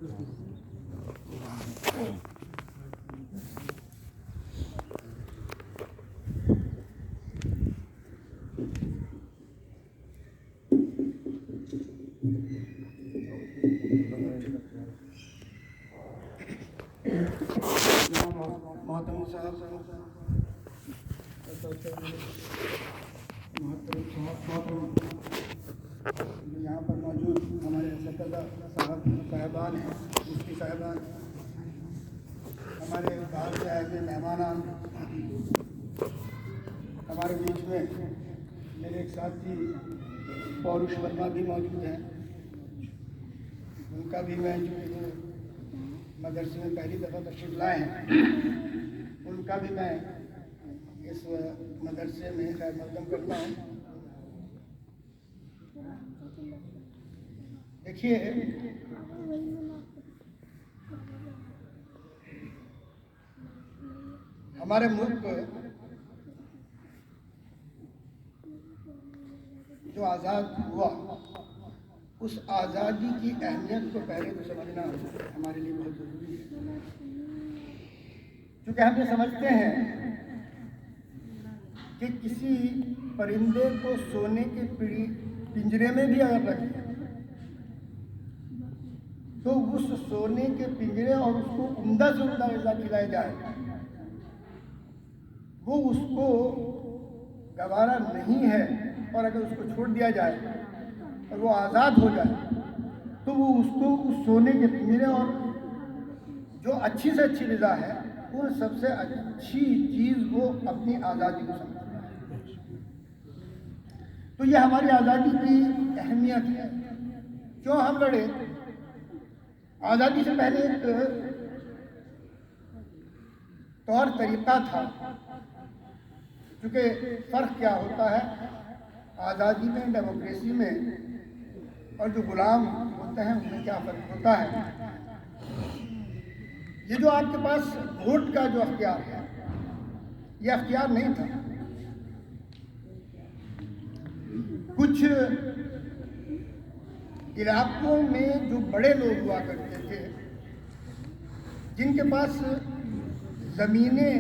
محترم صاحب، یہاں پر موجود ہمارے اساتذہ صاحبان ہیں، مفتی صاحبان، ہمارے باہر سے آئے ہوئے مہمان، ہمارے بیچ میں میرے ایک ساتھی پوروش ورما بھی موجود ہیں، ان کا بھی میں جو مدرسے میں پہلی دفعہ تشریف لائے ہیں، ان کا بھی میں اس مدرسے میں خیر مقدم کرتا ہوں۔ دیکھیے، ہمارے ملک جو آزاد ہوا، اس آزادی کی اہمیت کو پہلے تو سمجھنا ہمارے لیے بہت ضروری ہے، کیونکہ ہم یہ سمجھتے ہیں کہ کسی پرندے کو سونے کے پنجرے میں بھی اگر رکھ دیں تو اس سونے کے پنجرے اور اس کو عمدہ سے عمدہ غذا کھلایا جائے، وہ اس کو گوارا نہیں ہے، اور اگر اس کو چھوڑ دیا جائے اور وہ آزاد ہو جائے تو وہ اس کو اس سونے کے پنجرے اور جو اچھی سے اچھی غذا ہے ان سب سے اچھی چیز وہ اپنی آزادی کو سمجھتا ہے۔ تو یہ ہماری آزادی کی اہمیت ہے۔ کیوں ہم لڑے؟ آزادی سے پہلے ایک طور طریقہ تھا، کیونکہ فرق کیا ہوتا ہے آزادی میں، ڈیموکریسی میں، اور جو غلام ہوتے ہیں ان میں کیا فرق ہوتا ہے؟ یہ جو آپ کے پاس ووٹ کا جو اختیار ہے، یہ اختیار نہیں تھا۔ کچھ علاقوں میں جو بڑے لوگ ہوا کرتے تھے، جن کے پاس زمینیں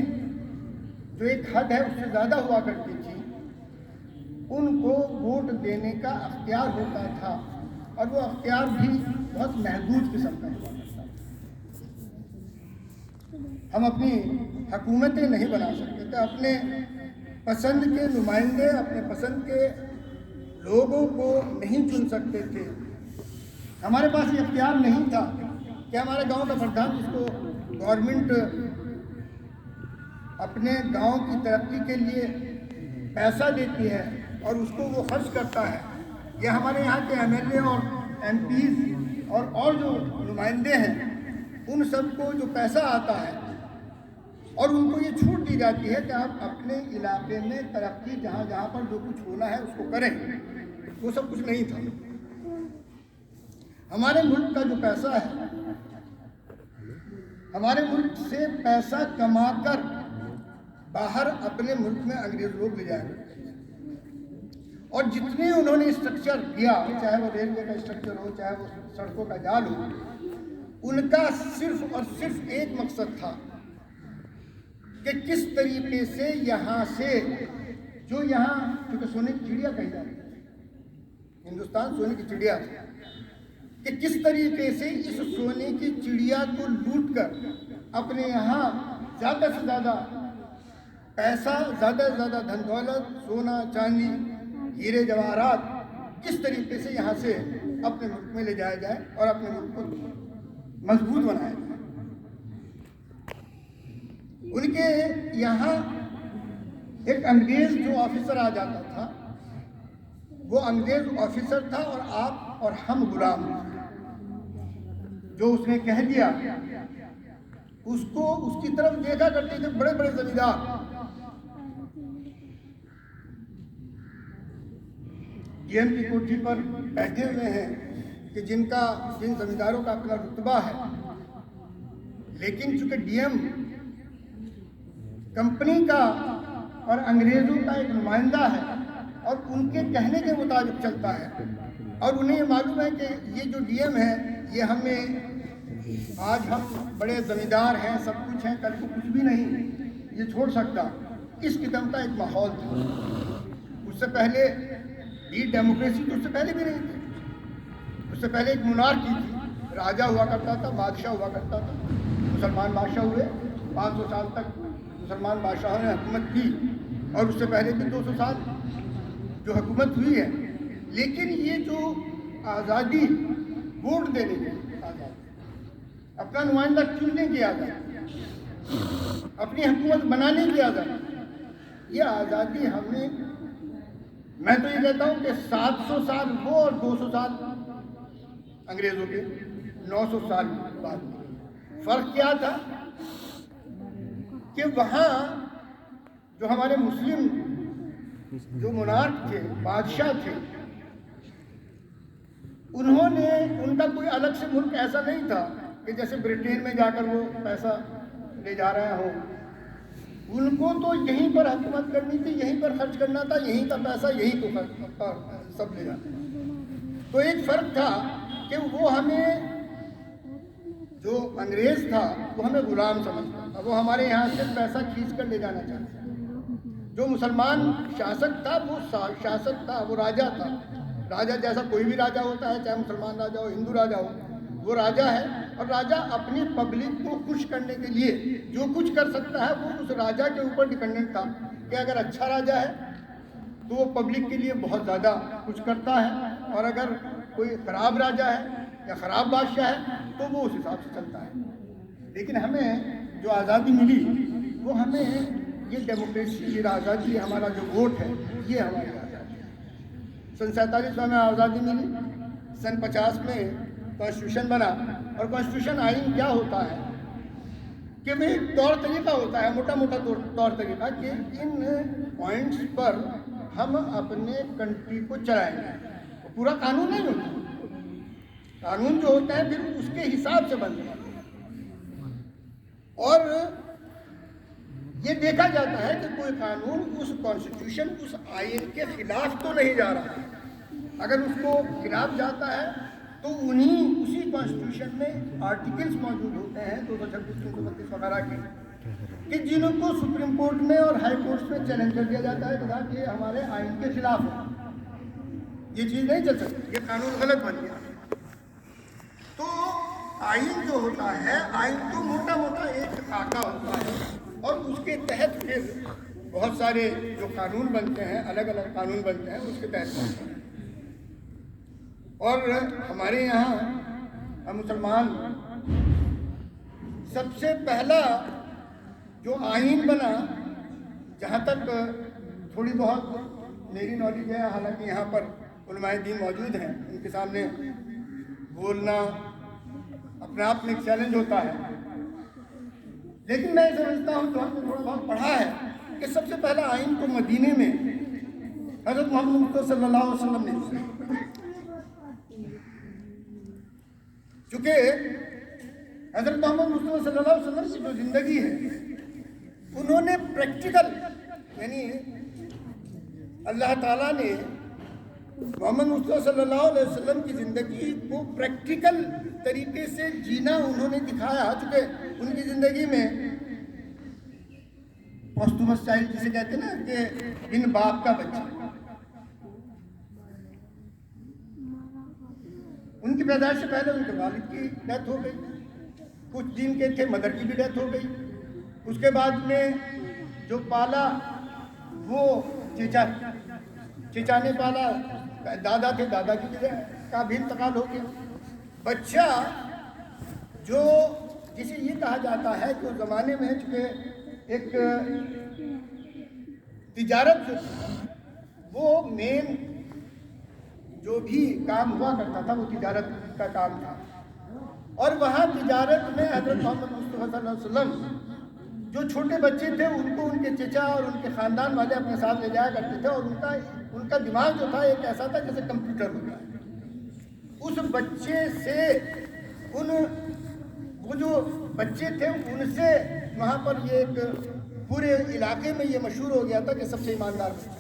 جو ایک حد ہے اس سے زیادہ ہوا کرتی تھی، ان کو ووٹ دینے کا اختیار ہوتا تھا، اور وہ اختیار بھی بہت محدود قسم کا ہوا کرتا تھا۔ ہم اپنی حکومتیں نہیں بنا سکتے تھے، اپنے پسند کے نمائندے، اپنے پسند کے لوگوں کو نہیں چن سکتے تھے۔ ہمارے پاس یہ اختیار نہیں تھا کہ ہمارے گاؤں کا پردھان، جس کو گورنمنٹ اپنے گاؤں کی ترقی کے لیے پیسہ دیتی ہے اور اس کو وہ خرچ کرتا ہے، یا ہمارے یہاں کے ایم ایل اے اور ایم پیز اور جو نمائندے ہیں، ان سب کو جو پیسہ آتا ہے اور ان کو یہ چھوٹ دی جاتی ہے کہ آپ اپنے علاقے میں ترقی جہاں جہاں پر جو کچھ ہونا ہے اس کو کریں، وہ سب کچھ نہیں تھا۔ ہمارے ملک کا جو پیسہ ہے، ہمارے ملک سے پیسہ کما کر باہر اپنے ملک میں انگریز لوگ لے جائے، اور جتنے انہوں نے اسٹرکچر دیا، چاہے وہ ریلوے کا اسٹرکچر ہو، چاہے وہ سڑکوں کا جال ہو، ان کا صرف اور صرف ایک مقصد تھا کہ کس طریقے سے یہاں سے جو یہاں، کیونکہ سونے کی چڑیا کہی جاتی ہے، ہندوستان سونے کی چڑیا تھی، کہ کس طریقے سے اس سونے کی چڑیا کو لوٹ کر اپنے یہاں زیادہ سے زیادہ پیسہ، زیادہ سے زیادہ دھن دولت، سونا چاندی، ہیرے جواہرات، کس طریقے سے یہاں سے اپنے ملک میں لے جایا جائے اور اپنے ملک کو مضبوط بنایا جائے۔ ان کے یہاں ایک انگریز جو آفیسر آ جاتا تھا، وہ انگریز آفیسر تھا اور آپ اور ہم غلام تھے۔ جو اس نے کہہ دیا اس کو، اس کی طرف دیکھا کرتے تھے بڑے بڑے زمیندار، ڈی ایم کی کوٹھی پر بیٹھے ہوئے ہیں کہ جن زمینداروں کا اپنا رتبہ ہے، لیکن چونکہ ڈی ایم کمپنی کا اور انگریزوں کا ایک نمائندہ ہے اور ان کے کہنے کے مطابق چلتا ہے، اور انہیں یہ معلوم ہے کہ یہ جو ڈی ایم ہے یہ ہمیں آج ہم بڑے زمیندار ہیں، سب کچھ ہیں، کل کو کچھ بھی نہیں یہ چھوڑ سکتا، اس قسم کا ایک ماحول تھا۔ اس سے پہلے یہ ڈیموکریسی تو اس سے پہلے بھی نہیں تھی، اس سے پہلے ایک monarchy تھی، راجا ہوا کرتا تھا، بادشاہ ہوا کرتا تھا، مسلمان بادشاہ ہوئے، 500 سال تک مسلمان بادشاہوں نے حکومت کی، اور اس سے پہلے بھی 200 سال جو حکومت ہوئی ہے۔ لیکن یہ جو آزادی، ووٹ دینے کی آزادی، اپنا نمائندہ چننے کی آزادی، اپنی حکومت بنانے کی آزادی، یہ آزادی ہمیں، میں تو یہ کہتا ہوں کہ 700 سال وہ اور 200 سال انگریزوں کے 900 سال بعد میں۔ فرق کیا تھا کہ وہاں جو ہمارے مسلم جو monarch تھے، بادشاہ تھے، انہوں نے، ان کا کوئی الگ سے ملک ایسا نہیں تھا کہ جیسے برٹین میں جا کر وہ پیسہ لے جا رہے ہوں۔ ان کو تو یہیں پر حکومت کرنی تھی، یہیں پر خرچ کرنا تھا، یہیں کا پیسہ یہیں کو سب لے جاتا۔ تو ایک فرق تھا کہ وہ ہمیں، جو انگریز تھا وہ ہمیں غلام سمجھتا تھا، وہ ہمارے یہاں سے پیسہ کھینچ کر لے جانا چاہتا تھا۔ جو مسلمان شاسک تھا وہ شاسک تھا، وہ راجا تھا، راجا جیسا کوئی بھی راجا ہوتا ہے، چاہے مسلمان راجا ہو، ہندو راجا ہو، وہ راجا ہے، اور راجا اپنی پبلک کو خوش کرنے کے لیے جو کچھ کر سکتا ہے وہ اس راجا کے اوپر ڈیپینڈنٹ تھا، کہ اگر اچھا راجا ہے تو وہ پبلک کے لیے بہت زیادہ کچھ کرتا ہے، اور اگر کوئی خراب راجا ہے یا خراب بادشاہ ہے تو وہ اس حساب سے چلتا ہے۔ لیکن ہمیں جو آزادی ملی وہ ہمیں یہ ڈیموکریسی، یہ آزادی، ہمارا جو ووٹ ہے، یہ ہماری آزادی ہے۔ سن 47 میں ہمیں آزادی ملی، سن 50 میں کانسٹیٹیوشن بنا، اور کانسٹیٹیوشن آئین کیا ہوتا ہے کہ وہ ایک طور طریقہ ہوتا ہے، موٹا موٹا طور طریقہ، کہ ان پوائنٹس پر ہم اپنے کنٹری کو چلائیں گے۔ پورا قانون نہیں ہوتا، قانون جو ہوتا ہے پھر اس کے حساب سے بنتا ہے، اور یہ دیکھا جاتا ہے کہ کوئی قانون اس کانسٹیٹیوشن، اس آئین کے خلاف تو نہیں جا رہا ہے۔ اگر اس کو خلاف جاتا ہے تو اسی کانسٹیٹیوشن میں آرٹیکلز موجود ہوتے ہیں 226 332 وغیرہ کے، کہ جن کو سپریم کورٹ میں اور ہائی کورٹس میں چیلنج کر دیا جاتا ہے کہ یہ ہمارے آئین کے خلاف ہے، یہ چیز نہیں چل سکتی، یہ قانون غلط بن گیا۔ تو آئین جو ہوتا ہے، آئین تو موٹا موٹا ایک خاکہ ہوتا ہے، اور اس کے تحت پھر بہت سارے جو قانون بنتے ہیں، الگ الگ قانون بنتے ہیں اس کے تحت بنتے ہیں۔ اور ہمارے یہاں مسلمان سب سے پہلا جو آئین بنا، جہاں تک تھوڑی بہت میری نالج ہے، حالانکہ یہاں پر علماء دین موجود ہیں، ان کے سامنے بولنا اپنے آپ میں ایک چیلنج ہوتا ہے، لیکن میں سمجھتا ہوں جو ہم نے تھوڑا بہت پڑھا ہے کہ سب سے پہلا آئین تو مدینے میں حضرت محمد مصطفیٰ صلی اللہ علیہ وسلم نے، چونکہ حضرت محمد مصطفیٰ صلی اللہ علیہ وسلم کی جو زندگی ہے، انہوں نے پریکٹیکل، یعنی اللہ تعالیٰ نے محمد مصطفیٰ صلی اللہ علیہ وسلم کی زندگی کو پریکٹیکل طریقے سے جینا انہوں نے دکھایا، چونکہ ان کی زندگی میں پوسٹومس چائلڈ جسے کہتے ہیں نا، کہ بن باپ کا بچہ، ان کی پیدائش سے پہلے ان کے والد کی ڈیتھ ہو گئی، کچھ دن کے تھے مدر کی بھی ڈیتھ ہو گئی، اس کے بعد میں جو پالا وہ چچا نے پالا، دادا تھے، دادا کی کا بھی انتقال ہو گیا۔ بچہ جو جسے یہ کہا جاتا ہے کہ اس زمانے میں چونکہ ایک تجارت جو تھی، وہ مین جو بھی کام ہوا کرتا تھا وہ تجارت کا کام تھا، اور وہاں تجارت میں حضرت محمد مصطفیٰ صلی اللہ علیہ وسلم جو چھوٹے بچے تھے ان کو ان کے چچا اور ان کے خاندان والے اپنے ساتھ لے جایا کرتے تھے، اور ان کا دماغ جو تھا ایک ایسا تھا جیسے کمپیوٹر ہوتا ہے۔ اس بچے سے وہ جو بچے تھے ان سے وہاں پر یہ ایک پورے علاقے میں یہ مشہور ہو گیا تھا کہ سب سے ایماندار بچہ ہے،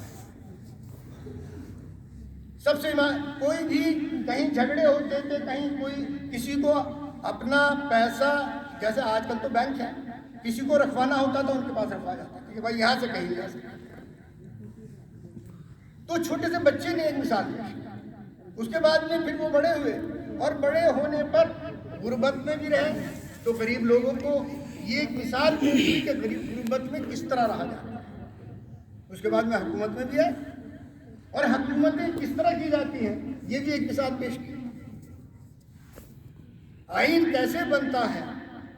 سب سے کوئی بھی کہیں جھگڑے ہوتے تھے، کہیں کوئی کسی کو اپنا پیسہ، جیسے آج کل تو بینک ہے، کسی کو رکھوانا ہوتا تو ان کے پاس رکھوا جاتا کہ بھائی یہاں سے کہیں نہیں جا سکتا. تو چھوٹے سے بچے نے ایک مثال دی. اس کے بعد میں پھر وہ بڑے ہوئے، اور بڑے ہونے پر غربت میں بھی رہے تو غریب لوگوں کو یہ ایک مثال پیش ہوئی کہ غربت میں کس طرح رہا جاتا ہے. اس کے بعد میں حکومت میں بھی ہے، اور حکومتیں کس طرح کی جاتی ہیں یہ بھی ایک مثال پیش کی. آئین کیسے بنتا ہے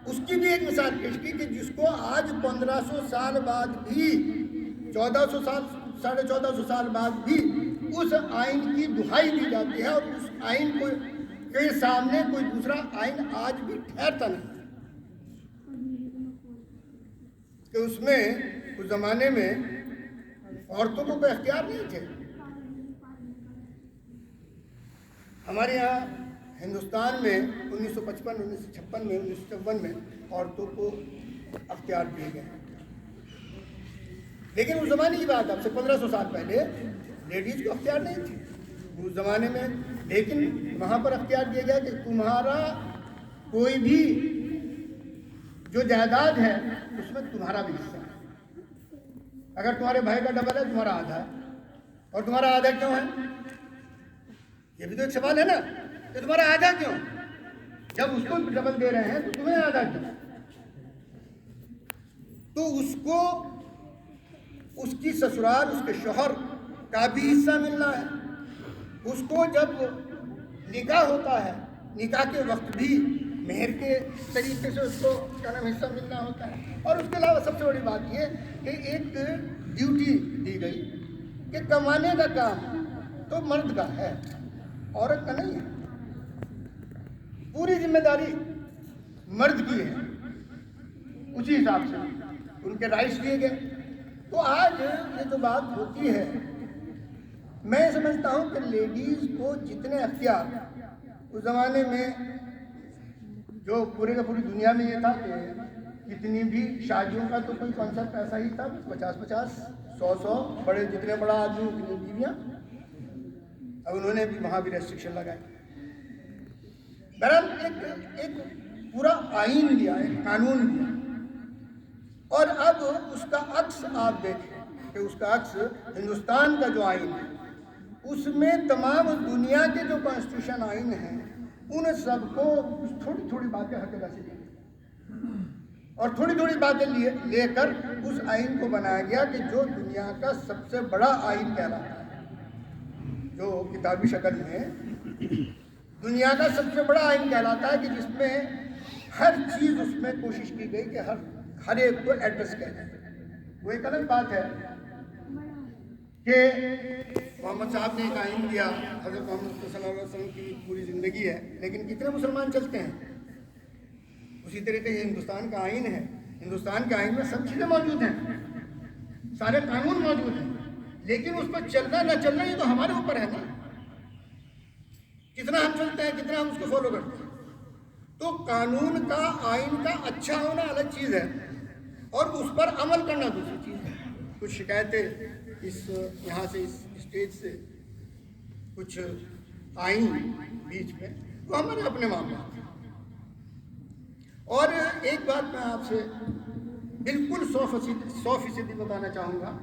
اس کی بھی ایک مثال پیش کی کہ جس کو آج 1500 سال بعد بھی، 1400 سال، 1450 سال بعد بھی اس آئین کی دہائی دی جاتی ہے، اور اس آئین کو کے سامنے کوئی دوسرا آئین آج بھی ٹھہرتا نہیں. کہ اس میں اس زمانے میں عورتوں کو کوئی اختیار نہیں تھے. ہمارے یہاں ہندوستان میں 1955 1956 میں 1954 میں عورتوں کو اختیار دیے گئے، لیکن اس زمانے کی بات اب سے 1500 سال پہلے لیڈیز کو اختیار نہیں تھی اس زمانے میں. لیکن وہاں پر اختیار دیا گیا کہ تمہارا کوئی بھی جو جائیداد ہے اس میں تمہارا بھی حصہ ہے. اگر تمہارے بھائی کا ڈبل ہے تمہارا آدھا ہے. اور تمہارا آدھا کیوں ہے؟ یہ بھی تو ایک سوال ہے نا کہ تمہارا آدھا کیوں؟ جب اس کو ڈبل دے رہے ہیں تو تمہیں آدھا کیوں؟ تو اس کو اس کی سسرال، اس کے شوہر کا بھی حصہ ملنا ہے. اس کو جب نکاح ہوتا ہے، نکاح کے وقت بھی مہر کے طریقے سے اس کو کیا نام حصہ ملنا ہوتا ہے. اور اس کے علاوہ سب سے بڑی بات یہ کہ ایک ڈیوٹی دی گئی کہ کمانے کا کام تو مرد کا ہے، عورت کا نہیں ہے. پوری ذمہ داری مرد کی ہے. اسی حساب سے ان کے رائٹس دیے گئے. تو آج یہ جو بات ہوتی ہے، میں سمجھتا ہوں کہ لیڈیز کو جتنے اختیار اس زمانے میں، جو پورے کا پوری دنیا میں یہ تھا کہ کتنی بھی شادیوں کا تو کوئی کانسیپٹ ایسا ہی تھا، 50-50 100-100 بڑے، جتنے بڑا آدمی اتنی بیویاں. اب انہوں نے بھی وہاں بھی ریسٹرکشن لگائی. بہرحال ایک پورا آئین دیا، ایک قانون دیا. اور اب اس کا عکس آپ دیکھیں کہ اس کا عکس ہندوستان کا جو آئین ہے، اس میں تمام دنیا کے جو کانسٹیٹیوشن آئین ہیں ان سب کو تھوڑی تھوڑی باتیں ہتھیلا سے لی اور تھوڑی تھوڑی باتیں لے کر اس آئین کو بنایا گیا کہ جو دنیا کا سب سے بڑا آئین کہلاتا ہے. جو کتابی شکل میں دنیا کا سب سے بڑا آئین کہلاتا ہے، کہ جس میں ہر چیز اس میں کوشش کی گئی کہ ہر ایک کو ایڈریس کیا جائے. وہ ایک الگ بات ہے کہ محمد صاحب نے ایک آئین دیا، حضرت محمد صلی اللہ علیہ وسلم کی پوری زندگی ہے، لیکن کتنے مسلمان چلتے ہیں؟ اسی طریقے یہ ہندوستان کا آئین ہے. ہندوستان کے آئین میں سب چیزیں موجود ہیں، سارے قانون موجود ہیں، لیکن اس پر چلنا نہ چلنا یہ تو ہمارے اوپر ہے نا. کتنا ہم چلتے ہیں، کتنا ہم اس کو فالو کرتے ہیں. تو قانون کا، آئین کا اچھا ہونا الگ چیز ہے، اور اس پر عمل کرنا دوسری چیز ہے. کچھ شکایتیں یہاں سے، اس اسٹیج سے کچھ آئیں بیچ میں، وہ ہمارے اپنے معاملات ہیں. اور ایک بات میں آپ سے بالکل 100% بتانا چاہوں گا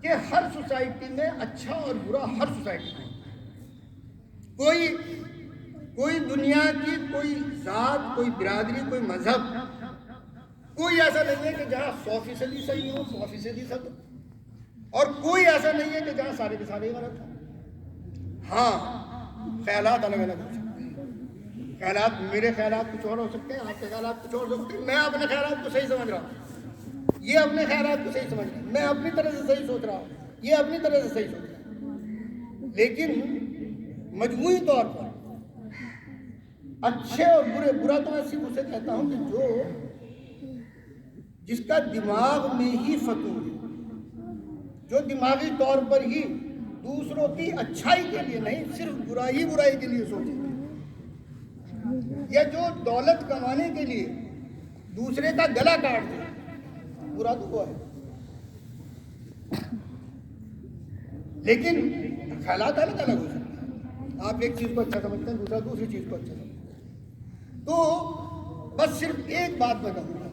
کہ ہر سوسائٹی میں اچھا اور برا ہر سوسائٹی میں کوئی دنیا کی کوئی ذات، کوئی برادری، کوئی مذہب، کوئی ایسا نہیں ہے کہ جہاں 100% صحیح ہو، 100% سب، اور کوئی ایسا نہیں ہے کہ جہاں سارے کے سارے غلط ہیں. ہاں، خیالات الگ الگ ہو سکتے ہیں. خیالات، میرے خیالات کچھ اور ہو سکتے ہیں، آپ کے خیالات کچھ اور ہو سکتے ہیں. میں اپنے خیالات کو صحیح سمجھ رہا ہوں، یہ اپنے خیالات کو صحیح سمجھ رہا ہے، میں اپنی طرح سے صحیح سوچ رہا ہوں، یہ اپنی طرح سے صحیح سوچ رہا ہے. لیکن مجموعی طور پر اچھے اور برے، برا تو میں صرف اسے کہتا ہوں کہ جس کا دماغ میں ہی فتور ہے، جو دماغی طور پر ہی دوسروں کی اچھائی کے لیے نہیں، صرف برائی کے لیے سوچے، یا جو دولت کمانے کے لیے دوسرے کا گلا کاٹ دے، برا تو وہ ہے. لیکن خیالات الگ الگ ہو سکتے ہیں. آپ ایک چیز کو اچھا سمجھتے ہیں، دوسرا دوسری چیز کو اچھا سمجھتے ہیں. تو بس صرف ایک بات میں کہوں گا،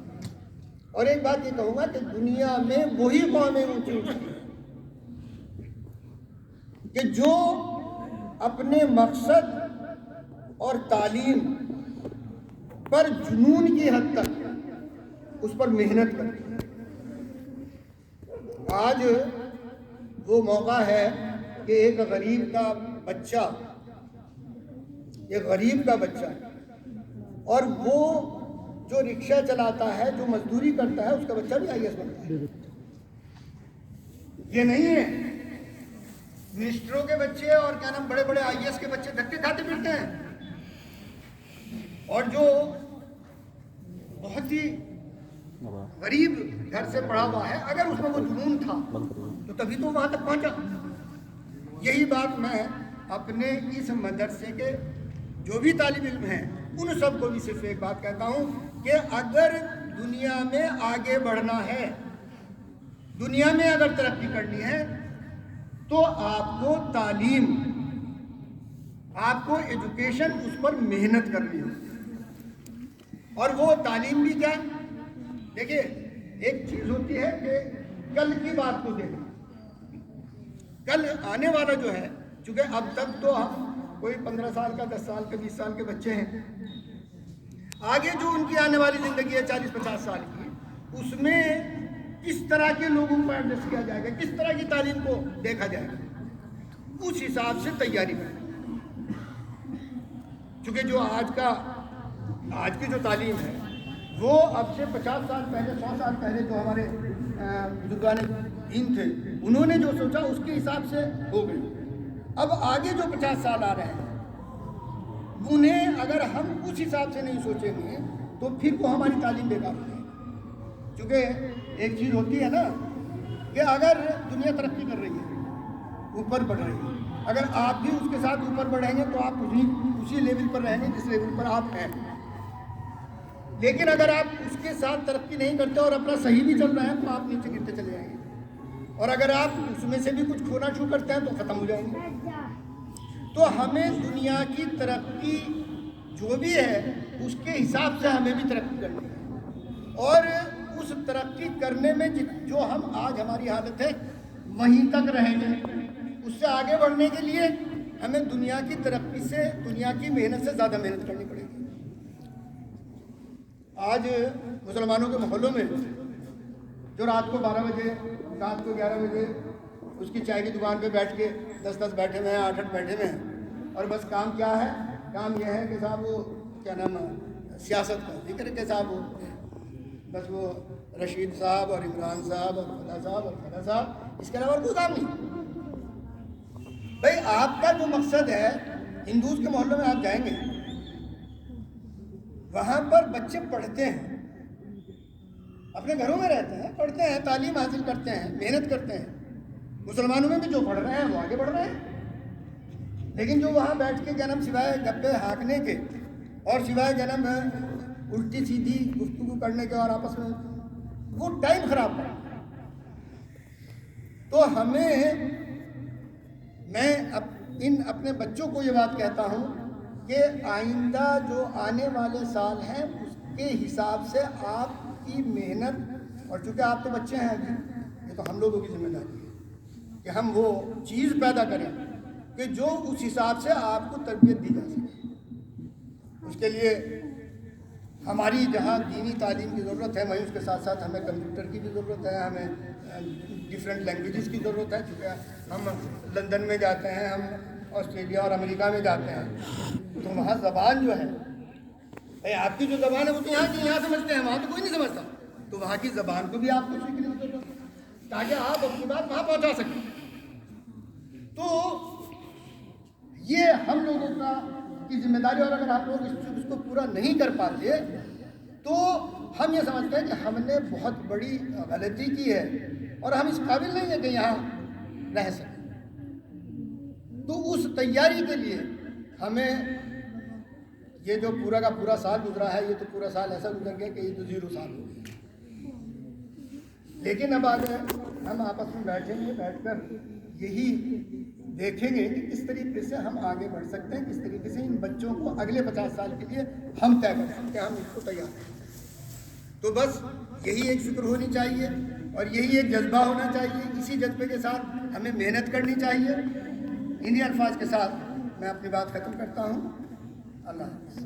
اور ایک بات یہ کہوں گا کہ دنیا میں وہی قومیں اونچی اٹھتی ہیں کہ جو اپنے مقصد اور تعلیم پر جنون کی حد تک اس پر محنت کرتی ہیں۔ آج وہ موقع ہے کہ ایک غریب کا بچہ اور وہ جو رکشہ چلاتا ہے، جو مزدوری کرتا ہے، اس کا بچہ بھی IAS بنتا ہے۔ یہ نہیں ہے منسٹروں کے بچے اور کیا نام بڑے بڑے IAS کے بچے دھکے کھاتے پھرتے ہیں، اور جو بہت ہی غریب گھر سے پڑھا ہوا ہے، اگر اس میں وہ جنون تھا تو تبھی تو وہاں تک پہنچا۔ یہی بات میں اپنے اس مدرسے کے جو بھی طالب علم ہیں ان سب کو بھی صرف ایک بات کہتا ہوں کہ اگر دنیا میں آگے بڑھنا ہے، دنیا میں اگر ترقی کرنی ہے، تو آپ کو تعلیم، آپ کو ایجوکیشن، اس پر محنت کرنی ہے۔ اور وہ تعلیم بھی کیا؟ دیکھیے، ایک چیز ہوتی ہے کہ کل کی بات کو دیکھنا، کل آنے والا جو ہے، چونکہ اب تک تو ہم کوئی 15 سال کا، 10 سال کے، 20 سال کے بچے ہیں، آگے جو ان کی آنے والی زندگی ہے 40-50 سال کی، اس میں کس طرح کے لوگوں کو ایڈجسٹ کیا جائے گا، کس طرح کی تعلیم کو دیکھا جائے گا، اس حساب سے تیاری کریں۔ چونکہ جو آج کی جو تعلیم ہے وہ اب سے 50 سال پہلے، 100 سال پہلے جو ہمارے بزرگان دین تھے، انہوں نے جو سوچا اس کے حساب سے ہو گئی۔ اب آگے جو 50 سال آ رہے ہیں، انہیں اگر ہم اس حساب سے نہیں سوچیں گے تو پھر وہ ہماری تعلیم بیکار ہو جائے گی۔ چونکہ ایک چیز ہوتی ہے نا کہ اگر دنیا ترقی کر رہی ہے، اوپر بڑھ رہی ہے، اگر آپ بھی اس کے ساتھ اوپر بڑھیں گے تو آپ اسی لیول پر رہیں گے جس لیول پر آپ ہیں۔ لیکن اگر آپ اس کے ساتھ ترقی نہیں کرتے اور اپنا صحیح بھی چل رہا ہے تو آپ نیچے گرتے چلے جائیں گے، اور اگر آپ اس میں سے بھی کچھ کھونا شروع کرتے ہیں تو ختم ہو جائیں گے۔ تو ہمیں دنیا کی ترقی جو بھی ہے اس کے حساب سے ہمیں بھی ترقی کرنی ہے، اور اس ترقی کرنے میں جو ہم آج ہماری حالت ہے وہیں تک رہیں گے۔ اس سے آگے بڑھنے کے لیے ہمیں دنیا کی ترقی سے، دنیا کی محنت سے زیادہ محنت کرنی پڑے گی۔ آج مسلمانوں کے محلوں میں جو رات کو 12 بجے، رات کو 11 بجے اس کی چائے کی دکان پہ بیٹھ کے 10 بیٹھے ہوئے ہیں، 8 بیٹھے ہوئے ہیں، اور بس کام کیا ہے؟ کام یہ ہے کہ صاحب وہ کیا نام ہے، سیاست کا ذکر ہے کہ صاحب وہ بس وہ رشید صاحب اور عمران صاحب اور فلاں صاحب اور فلاں صاحب، اس کے علاوہ کوئی کام نہیں۔ بھائی آپ کا جو مقصد ہے، ہندوز کے محلوں میں آپ جائیں گے، وہاں پر بچے پڑھتے ہیں، اپنے گھروں میں رہتے ہیں، پڑھتے ہیں، تعلیم حاصل کرتے ہیں، محنت کرتے ہیں۔ مسلمانوں میں بھی جو پڑھ رہے ہیں وہ آگے بڑھ رہے ہیں، لیکن جو وہاں بیٹھ کے جنم سوائے گپے ہانکنے کے اور سوائے جنم الٹی سیدھی گفتگو کرنے کے اور آپس میں وہ ٹائم خراب کرا۔ تو میں اپنے بچوں کو یہ بات کہتا ہوں کہ آئندہ جو آنے والے سال ہیں اس کے حساب سے آپ کی محنت، اور چونکہ آپ تو بچے ہیں ابھی، یہ تو ہم لوگوں کی ذمہ داری ہے کہ ہم وہ چیز پیدا کریں کہ جو اس حساب سے آپ کو تربیت دی جا سکے۔ اس کے لیے ہماری جہاں دینی تعلیم کی ضرورت ہے، وہیں اس کے ساتھ ساتھ ہمیں کمپیوٹر کی بھی ضرورت ہے، ہمیں ڈفرینٹ لینگویجز کی ضرورت ہے، کیونکہ ہم لندن میں جاتے ہیں، ہم آسٹریلیا اور امریکہ میں جاتے ہیں، تو وہاں زبان جو ہے، بھائی آپ کی جو زبان ہے وہ تو یہاں سمجھتے ہیں، وہاں تو کوئی نہیں سمجھتا، تو وہاں کی زبان کو بھی آپ کو سیکھنے کی ضرورت ہے تاکہ آپ اپنی بات وہاں پہنچا سکیں۔ تو یہ ہم لوگوں کی ذمہ داری، اور اگر آپ لوگ اس کو پورا نہیں کر پاتے تو ہم یہ سمجھتے ہیں کہ ہم نے بہت بڑی غلطی کی ہے اور ہم اس قابل نہیں ہیں کہ یہاں رہ سکیں۔ تو اس تیاری کے لیے ہمیں یہ جو پورا کا پورا سال گزرا ہے، یہ تو پورا سال ایسا گزر گیا کہ یہ تو 0 سال ہو گیا، لیکن اب آگے ہم آپس میں بیٹھیں گے، بیٹھ کر یہی دیکھیں گے کہ کس طریقے سے ہم آگے بڑھ سکتے ہیں, کس طریقے سے ان بچوں کو اگلے 50 سال کے لیے ہم طے کر سکتے ہیں, ہم اس کو تیار ہیں. تو بس یہی ایک فکر ہونی چاہیے اور یہی ایک جذبہ ہونا چاہیے. اسی جذبے کے ساتھ ہمیں محنت کرنی چاہیے. انہی الفاظ کے ساتھ میں اپنی بات ختم کرتا ہوں. اللہ حافظ.